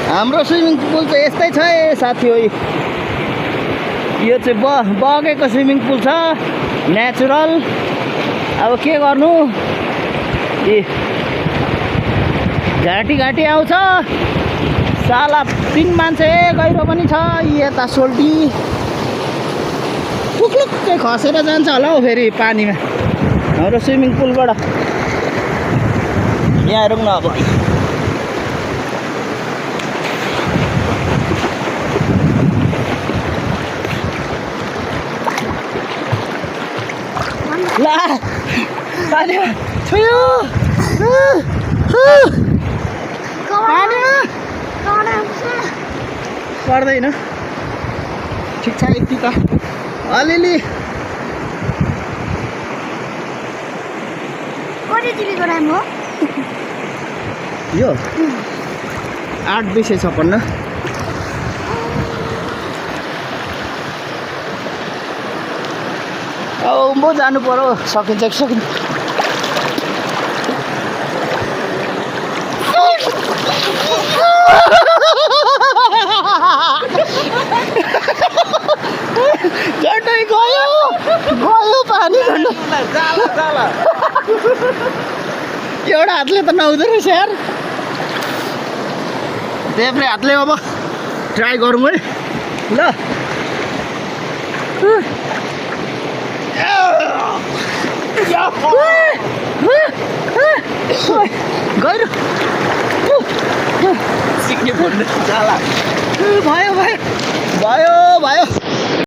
हाम्रो swimming pool चाहिँ यस्तै छ है साथी हो। यो चाहिँ बगेको स्विमिङ पुल छ, नेचुरल। अब के गर्नु, घाँटी आउँछ साला। 3 मान्छे गहिरो पनि छ, यता सोल्टी टुक्लुक्कै खसेर जान्छ होला हौ फेरि पानीमा हाम्रो स्विमिङ पुलबाट। यहाँ हेरौँ न अब। ला पानी छुयो पर्दैन, ठिक छ यति त अलिअलि। यो 8,256। अब म जानु पर्यो, सकिन्छ कि सकिन्छ। झन्डै गयो पानी झन्डै। एउटा हातले त नहुँदो रहेछ यार, देब्रे हातले अब ट्राई गरौँ है ल। गहिरो सिक्ने भयो भयो भयो भयो।